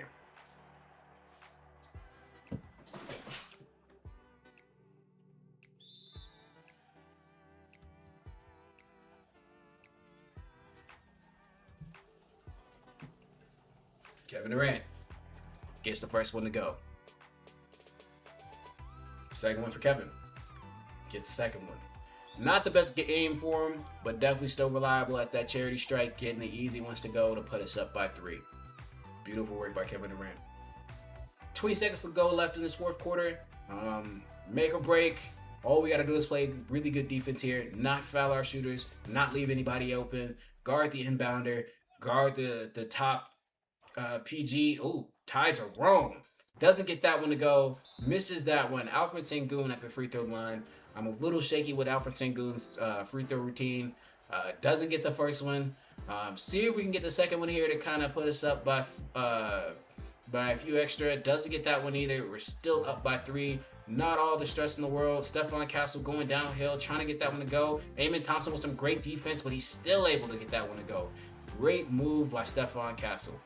Kevin Durant gets the first one to go. Second one for Kevin. Gets the second one. Not the best game for him, but definitely still reliable at that charity strike, getting the easy ones to go to put us up by 3. Beautiful work by Kevin Durant. 20 seconds to go left in this fourth quarter. Make or break. All we got to do is play really good defense here. Not foul our shooters. Not leave anybody open. Guard the inbounder. Guard the top PG. Ooh, Tides are wrong. Doesn't get that one to go. Misses that one. Alfred Sengun at the free throw line. I'm a little shaky with Alfred Sengun's free throw routine. Doesn't get the first one. See if we can get the second one here to kind of put us up by a few extra. Doesn't get that one either. We're still up by 3. Not all the stress in the world. Stephon Castle going downhill, trying to get that one to go. Amen Thompson with some great defense, but he's still able to get that one to go. Great move by Stephon Castle.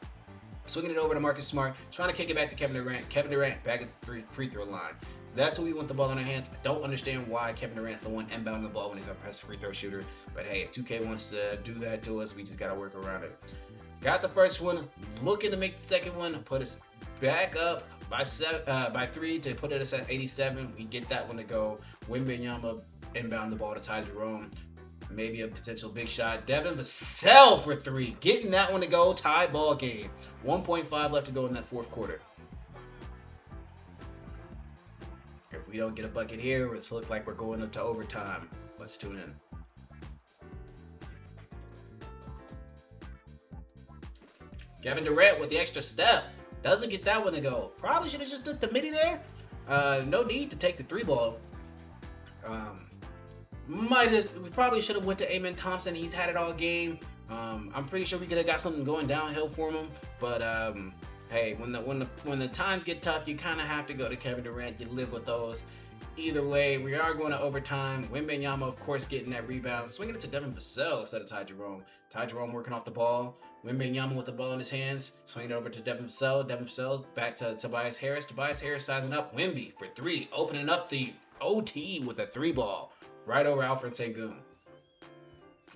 Swinging it over to Marcus Smart, trying to kick it back to Kevin Durant. Kevin Durant back at the free throw line. That's who we want the ball in our hands. I don't understand why Kevin Durant's the one inbounding the ball when he's our best free throw shooter. But hey, if 2K wants to do that to us, we just got to work around it. Got the first one, looking to make the second one, put us back up by 3 to put us at 87. We get that one to go. Wembanyama inbound the ball to Ty Jerome. Maybe a potential big shot. Devin Vassell for 3. Getting that one to go. Tie ball game. 1.5 left to go in that fourth quarter. If we don't get a bucket here, it looks like we're going into overtime. Let's tune in. Kevin Durant with the extra step. Doesn't get that one to go. Probably should have just took the midi there. No need to take the 3 ball. We probably should have went to Amen Thompson. He's had it all game. I'm pretty sure we could have got something going downhill for him. But hey, when the times get tough, you kind of have to go to Kevin Durant. You live with those. Either way, we are going to overtime. Wembanyama, of course, getting that rebound. Swinging it to Devin Vassell instead of Ty Jerome. Ty Jerome working off the ball. Wembanyama with the ball in his hands. Swinging it over to Devin Vassell. Devin Vassell back to Tobias Harris. Tobias Harris sizing up. Wemby for 3. Opening up the OT with a 3 ball. Right over Alfred Sengun.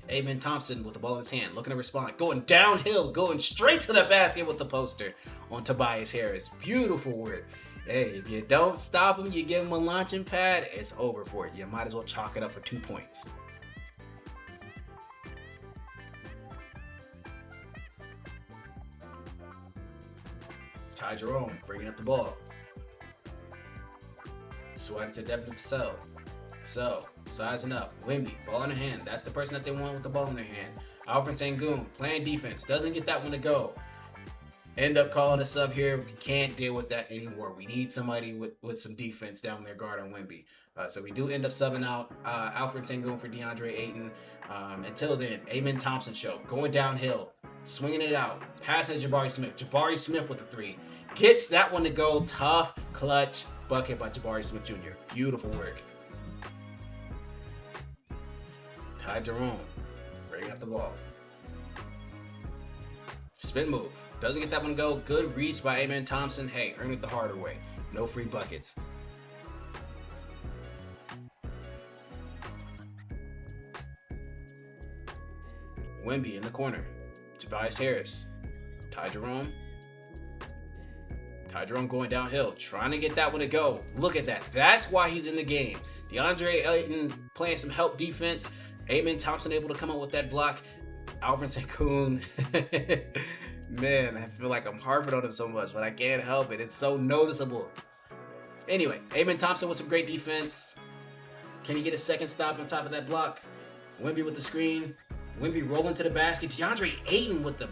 Amen Thompson with the ball in his hand, looking to respond. Going downhill, going straight to the basket with the poster on Tobias Harris. Beautiful work. Hey, if you don't stop him, you give him a launching pad, it's over for you. You might as well chalk it up for 2 points. Ty Jerome bringing up the ball. Swatting to Devin Vassell. So, sizing up. Wemby, ball in the hand. That's the person that they want with the ball in their hand. Alfred Sengun, playing defense. Doesn't get that one to go. End up calling a sub here. We can't deal with that anymore. We need somebody with some defense down there guarding Wemby. So we do end up subbing out Alfred Sengun for DeAndre Ayton. Until then, Amen Thompson show. Going downhill. Swinging it out. Passing to Jabari Smith. Jabari Smith with the 3. Gets that one to go. Tough, clutch bucket by Jabari Smith Jr. Beautiful work. Ty Jerome, bringing up the ball. Spin move. Doesn't get that one to go. Good reach by Amen Thompson. Hey, earn it the harder way. No free buckets. Wemby in the corner. Tobias Harris. Ty Jerome. Ty Jerome going downhill. Trying to get that one to go. Look at that. That's why he's in the game. DeAndre Ayton playing some help defense. Amen Thompson able to come up with that block. Alvin Sengun. Man, I feel like I'm harping on him so much, but I can't help it. It's so noticeable. Anyway, Amen Thompson with some great defense. Can he get a second stop on top of that block? Wemby with the screen. Wemby rolling to the basket. DeAndre Ayton with the...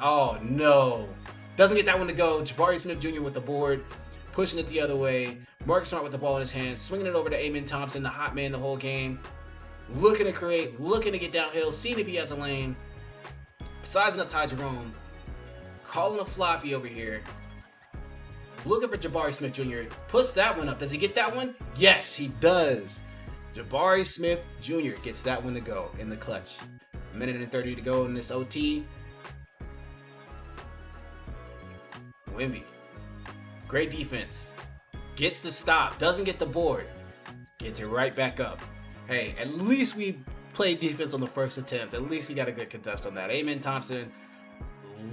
oh, no. Doesn't get that one to go. Jabari Smith Jr. with the board. Pushing it the other way. Marcus Smart with the ball in his hands. Swinging it over to Amen Thompson, the hot man the whole game. Looking to create. Looking to get downhill. Seeing if he has a lane. Sizing up Ty Jerome. Calling a floppy over here. Looking for Jabari Smith Jr. Puts that one up. Does he get that one? Yes, he does. Jabari Smith Jr. gets that one to go in the clutch. A minute and 30 to go in this OT. Wemby. Great defense. Gets the stop. Doesn't get the board. Gets it right back up. Hey, at least we played defense on the first attempt. At least we got a good contest on that. Amen Thompson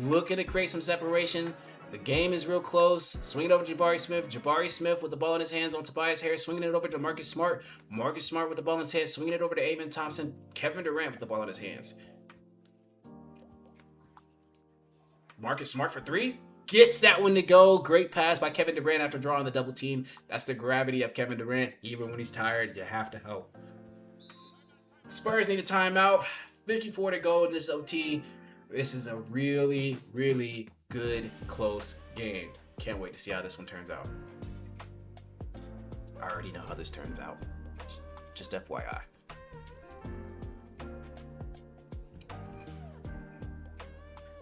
looking to create some separation. The game is real close. Swinging over to Jabari Smith. Jabari Smith with the ball in his hands on Tobias Harris. Swinging it over to Marcus Smart. Marcus Smart with the ball in his hands. Swinging it over to Amen Thompson. Kevin Durant with the ball in his hands. Marcus Smart for three. Gets that one to go. Great pass by Kevin Durant after drawing the double team. That's the gravity of Kevin Durant. Even when he's tired, you have to help. Spurs need a timeout. 54 to go in this OT. This is a really, really good, close game. Can't wait to see how this one turns out. I already know how this turns out. Just FYI.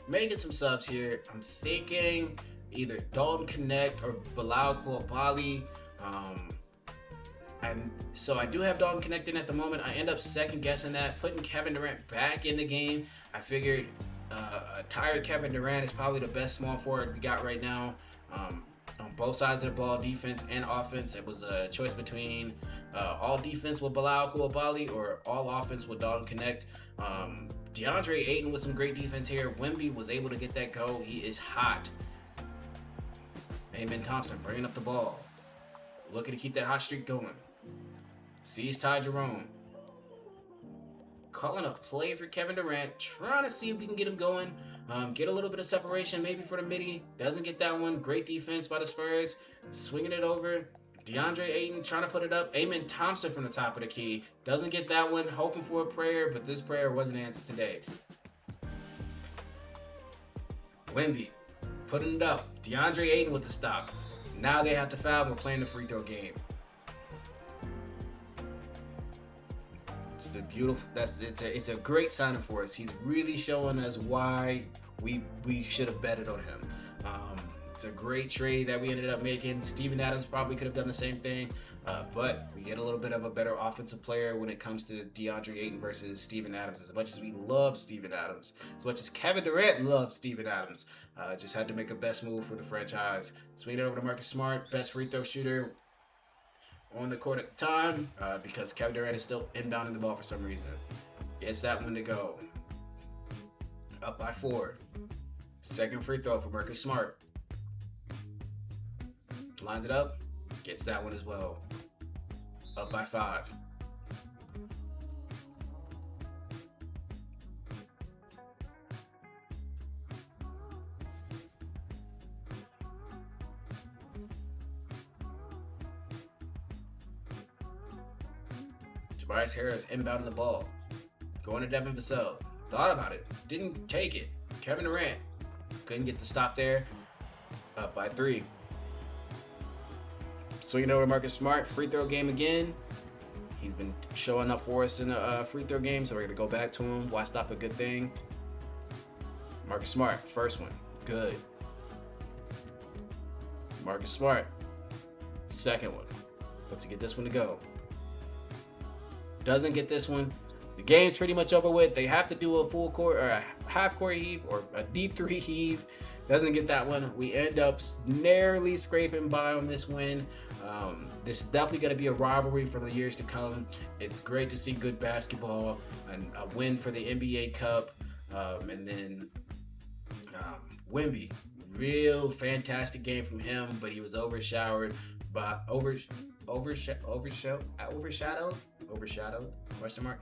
Making some subs here. I'm thinking either Dalton Connect or Bilal Koulibaly. And so I do have Dalton Connect in at the moment. I end up second guessing that, putting Kevin Durant back in the game. I figured a tired Kevin Durant is probably the best small forward we got right now. On both sides of the ball, defense and offense. It was a choice between all defense with Bilal Koulibaly or all offense with Dalton Connect. DeAndre Ayton with some great defense here. Wemby was able to get that go. He is hot. Amen Thompson bringing up the ball. Looking to keep that hot streak going. Sees Ty Jerome. Calling a play for Kevin Durant. Trying to see if we can get him going. Get a little bit of separation maybe for the midi. Doesn't get that one. Great defense by the Spurs. Swinging it over. DeAndre Ayton trying to put it up. Amen Thompson from the top of the key. Doesn't get that one. Hoping for a prayer, but this prayer wasn't answered today. Wemby putting it up. DeAndre Ayton with the stop. Now they have to foul. We're playing the free throw game. It's the beautiful. It's a great signing for us. He's really showing us why we should have betted on him. It's a great trade that we ended up making. Steven Adams probably could have done the same thing, but we get a little bit of a better offensive player when it comes to DeAndre Ayton versus Steven Adams. As much as we love Steven Adams, as much as Kevin Durant loves Steven Adams, just had to make a best move for the franchise. Swing it over to Marcus Smart, best free throw shooter on the court at the time, because Kevin Durant is still inbounding the ball for some reason. Gets that one to go. Up by 4. Second free throw for Marcus Smart. Lines it up. Gets that one as well. Up by 5. Tobias Harris inbounding the ball. Going to Devin Vassell. Thought about it. Didn't take it. Kevin Durant couldn't get the stop there. Up by 3. Swinging over to Marcus Smart. Free throw game again. He's been showing up for us in the free throw game, so we're going to go back to him. Why stop a good thing? Marcus Smart. First one. Good. Marcus Smart. Second one. Let's get this one to go. Doesn't get this one. The game's pretty much over with. They have to do a full court or a half court heave or a deep 3 heave. Doesn't get that one. We end up narrowly scraping by on this win. This is definitely going to be a rivalry for the years to come. It's great to see good basketball and a win for the NBA Cup. And then Wemby, real fantastic game from him, but he was overshadowed? Question mark.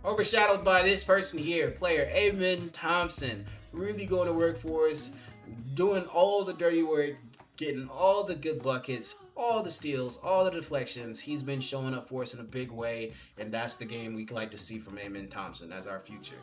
Overshadowed by this person here, player Amen Thompson. Really going to work for us, doing all the dirty work, getting all the good buckets, all the steals, all the deflections. He's been showing up for us in a big way, and that's the game we like to see from Amen Thompson as our future.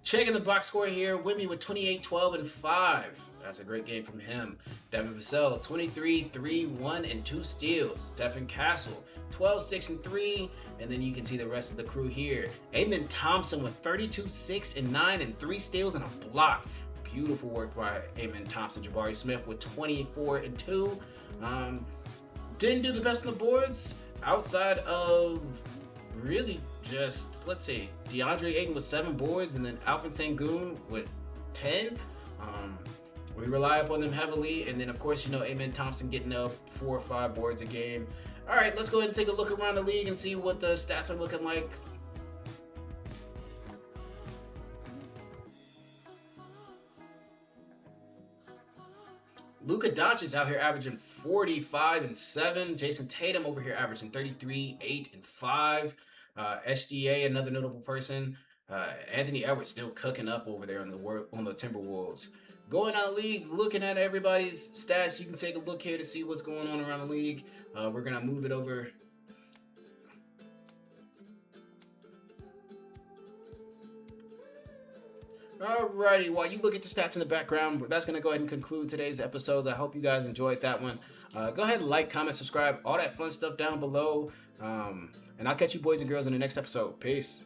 Checking the box score here, Wimby with 28, 12, and 5. That's a great game from him. Devin Vassell, 23, 3, 1, and 2 steals. Stephen Castle, 12, 6, and 3. And then you can see the rest of the crew here. Amen Thompson with 32, 6, and 9, and 3 steals and a block. Beautiful work by Amen Thompson. Jabari Smith with 24 and 2. Didn't do the best on the boards outside of really just, let's see, DeAndre Ayton with 7 boards and then Alfred Sengun with 10. We rely upon them heavily, and then of course, you know, Amen Thompson getting up 4 or 5 boards a game. All right, let's go ahead and take a look around the league and see what the stats are looking like. Luka Doncic out here averaging 45 and 7. Jason Tatum over here averaging 33, 8, and 5. SGA, another notable person. Anthony Edwards still cooking up over there on the Timberwolves. Going out league, looking at everybody's stats. You can take a look here to see what's going on around the league. We're gonna move it over. Alrighty, while you look at the stats in the background, that's going to go ahead and conclude today's episode. I hope you guys enjoyed that one. Go ahead and like, comment, subscribe, all that fun stuff down below. And I'll catch you boys and girls in the next episode. Peace.